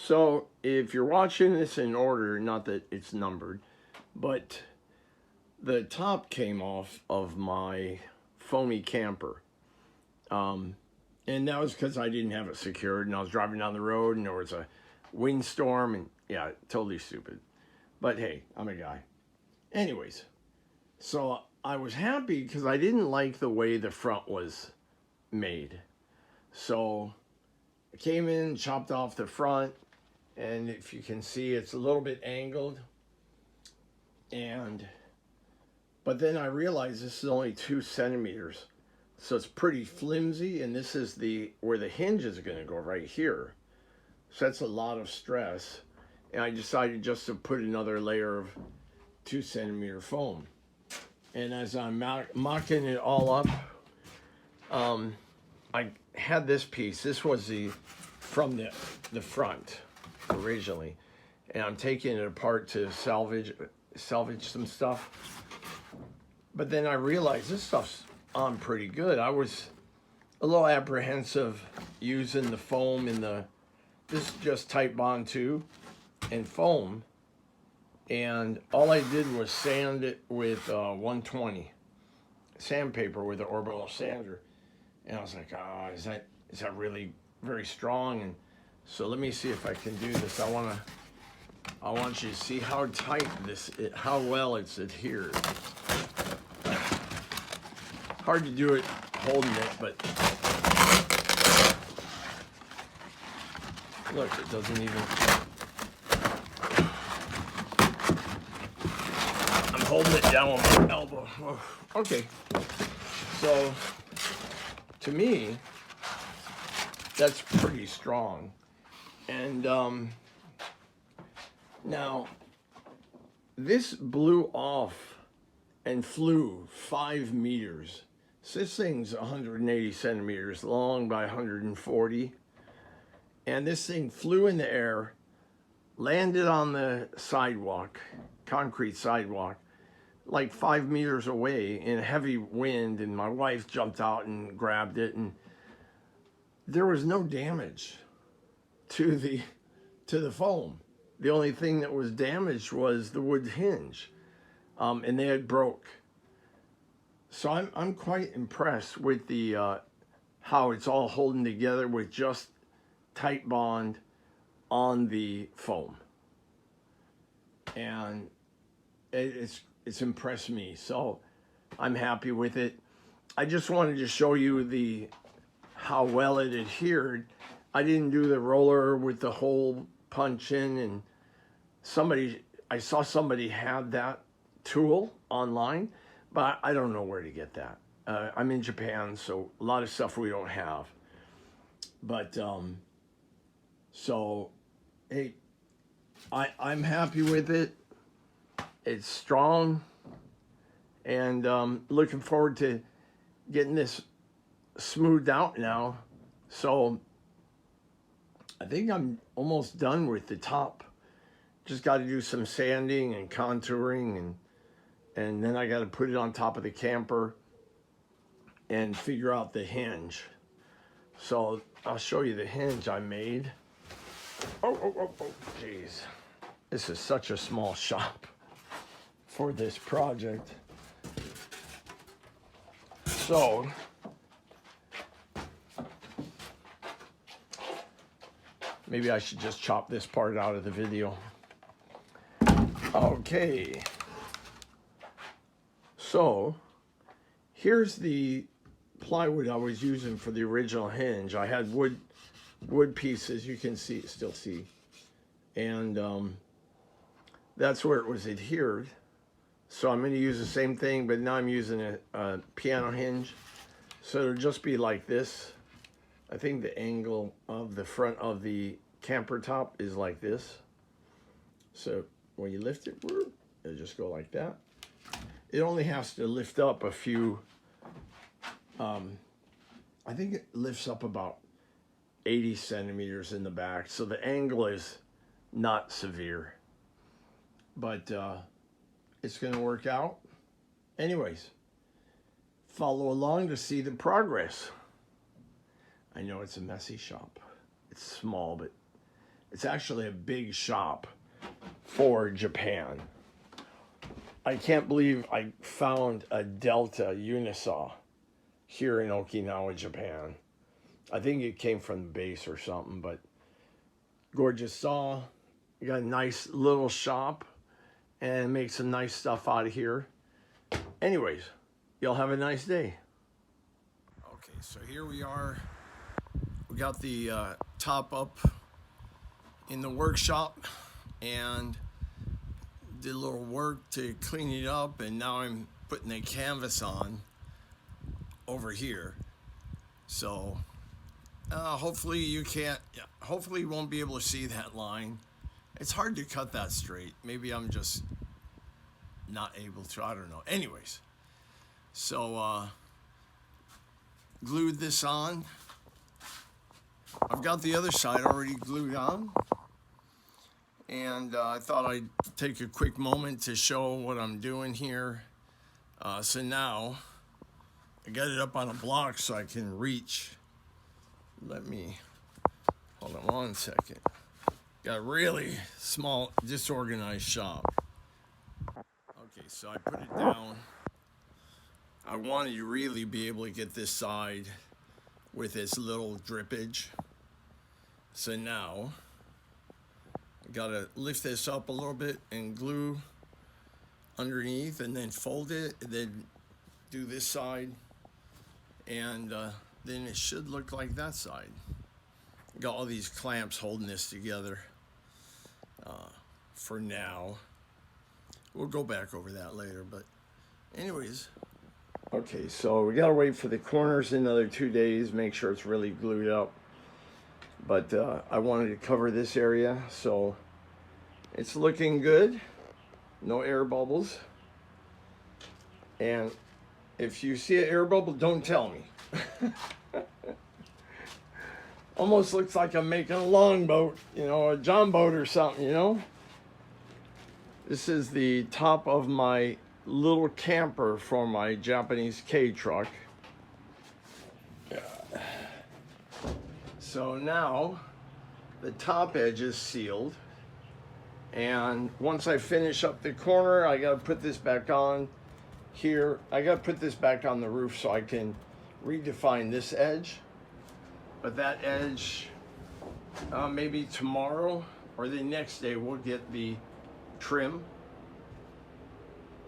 So if you're watching this in order, not that it's numbered, but the top came off of my foamy camper. And that was because I didn't have it secured, and I was driving down the road and there was a windstorm, and yeah, totally stupid. But hey, I'm a guy. Anyways, so I was happy because I didn't like the way the front was made. So I came in, chopped off the front, and if you can see, it's a little bit angled. But then I realized this is only 2 centimeters. So it's pretty flimsy, and this is where the hinge is going to go, right here. So that's a lot of stress. And I decided just to put another layer of 2 centimeter foam. And as I'm mocking it all up, I had this piece. This was from the front originally, and I'm taking it apart to salvage some stuff. But then I realized this stuff's on pretty good. I was a little apprehensive using the foam this is just Titebond 2 and foam, and all I did was sand it with 120 sandpaper with an orbital sander, and I was like, is that really very strong? And so let me see if I can do this. I want you to see how tight how well it's adhered. Hard to do it holding it, but look, it doesn't even. I'm holding it down with my elbow. Oh, okay. So, to me, that's pretty strong. And now, this blew off and flew 5 meters. So this thing's 180 centimeters long by 140. And this thing flew in the air, landed on the sidewalk, concrete sidewalk, like 5 meters away in a heavy wind, and my wife jumped out and grabbed it, and there was no damage to the foam. The only thing that was damaged was the wood hinge, and they had broke. So I'm quite impressed with how it's all holding together with just Titebond on the foam, and it's impressed me. So I'm happy with it. I just wanted to show you how well it adhered. I didn't do the roller with the hole punch in, and I saw somebody had that tool online, but I don't know where to get that. I'm in Japan, so a lot of stuff we don't have. But so, hey, I'm happy with it. It's strong, and looking forward to getting this smoothed out now. So I think I'm almost done with the top. Just got to do some sanding and contouring, and then I got to put it on top of the camper and figure out the hinge. So I'll show you the hinge I made. Oh, jeez. This is such a small shop for this project. So, maybe I should just chop this part out of the video. Okay. So, here's the plywood I was using for the original hinge. I had wood pieces, you can still see, and that's where it was adhered. So I'm going to use the same thing, but now I'm using a piano hinge, so it'll just be like this. I think the angle of the front of the camper top is like this, so when you lift it, it'll just go like that. It only has to lift up a few, I think it lifts up about 80 centimeters in the back, so the angle is not severe, but it's going to work out. Anyways, follow along to see the progress. I know it's a messy shop. It's small, but It's actually a big shop for Japan. I can't believe I found a Delta Unisaw here in Okinawa, Japan. I think it came from the base or something, but gorgeous saw. You got a nice little shop and make some nice stuff out of here. Anyways, y'all have a nice day. Okay, so here we are. We got the top up in the workshop and did a little work to clean it up, and now I'm putting the canvas on over here. So hopefully you won't be able to see that line. It's hard to cut that straight. Maybe I'm just not able to, I don't know. Anyways, so glued this on. I've got the other side already glued on, and I thought I'd take a quick moment to show what I'm doing here. So now I got it up on a block so I can reach. Let me, hold on one second. Got a really small, disorganized shop. Okay, so I put it down. I wanted to really be able to get this side with its little drippage. So now I gotta lift this up a little bit and glue underneath, and then fold it, and then do this side, and then it should look like that side. Got all these clamps holding this together for now. We'll go back over that later, but anyways. Okay, so we gotta wait for the corners another 2 days, make sure it's really glued up. But I wanted to cover this area, so it's looking good. No air bubbles. And if you see an air bubble, don't tell me. Almost looks like I'm making a longboat, you know, a john boat or something, you know. This is the top of my little camper for my Japanese K truck. So now the top edge is sealed, and once I finish up the corner, I gotta put this back on here. I gotta put this back on the roof so I can redefine this edge. But that edge, maybe tomorrow or the next day, we'll get the trim,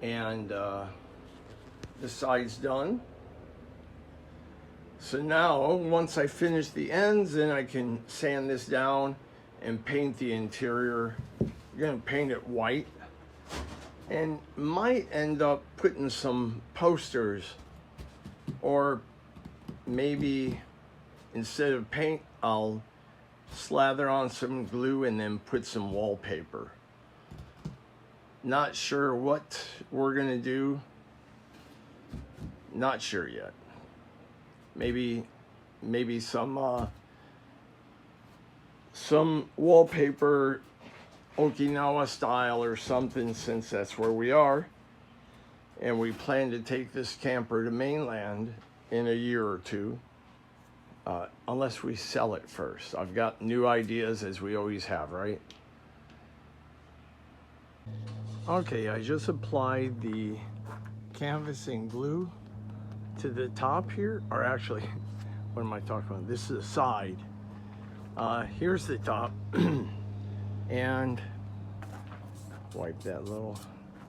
and the side's done. So now, once I finish the ends, then I can sand this down and paint the interior. I'm gonna paint it white, and might end up putting some posters, or maybe instead of paint, I'll slather on some glue and then put some wallpaper. Not sure what we're gonna do. Not sure yet. Maybe some wallpaper, Okinawa style or something, since that's where we are. And we plan to take this camper to mainland in a year or two. Unless we sell it first. I've got new ideas, as we always have, right? Okay, I just applied the canvassing glue to the top here, or actually, what am I talking about? This is the side. Here's the top, and wipe that little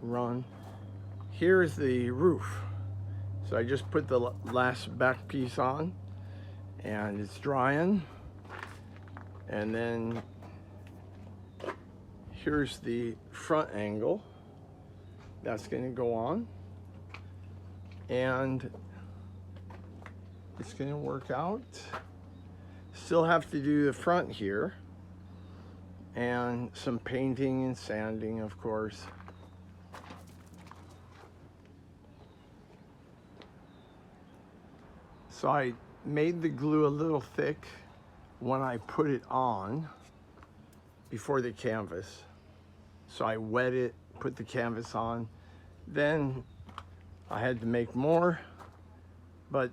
run. Here's the roof. So I just put the last back piece on, and it's drying, and then here's the front angle that's going to go on, and it's going to work out. Still have to do the front here, and some painting and sanding, of course. So I made the glue a little thick when I put it on before the canvas. So I wet it, put the canvas on. Then I had to make more, but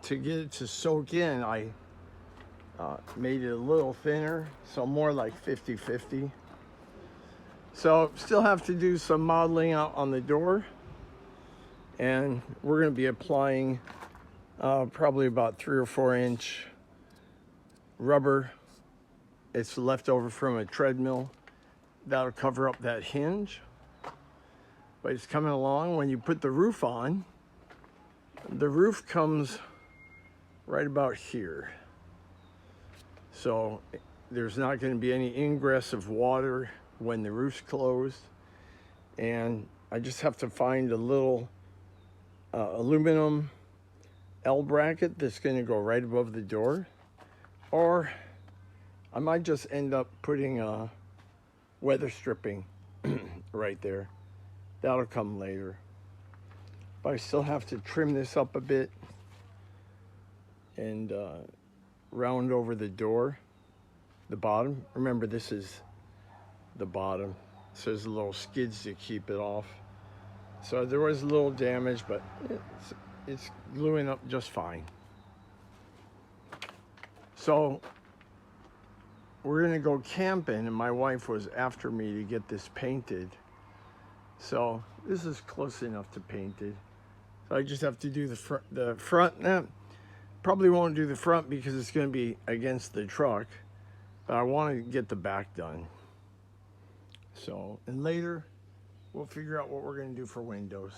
to get it to soak in, I Made it a little thinner, so more like 50-50. So still have to do some modeling out on the door, and we're going to be applying probably about 3 or 4 inch rubber. It's left over from a treadmill. That'll cover up that hinge, but it's coming along. When you put the roof on, the roof comes right about here. So there's not going to be any ingress of water when the roof's closed. And I just have to find a little aluminum L bracket that's going to go right above the door. Or I might just end up putting weather stripping right there. That'll come later. But I still have to trim this up a bit and round over the door, the bottom. Remember, this is the bottom, so there's little skids to keep it off. So there was a little damage, but it's gluing up just fine. So we're gonna go camping, and my wife was after me to get this painted. So this is close enough to paint it. So I just have to do the front. Now, probably won't do the front because it's going to be against the truck, but I want to get the back done. So, and later we'll figure out what we're going to do for windows.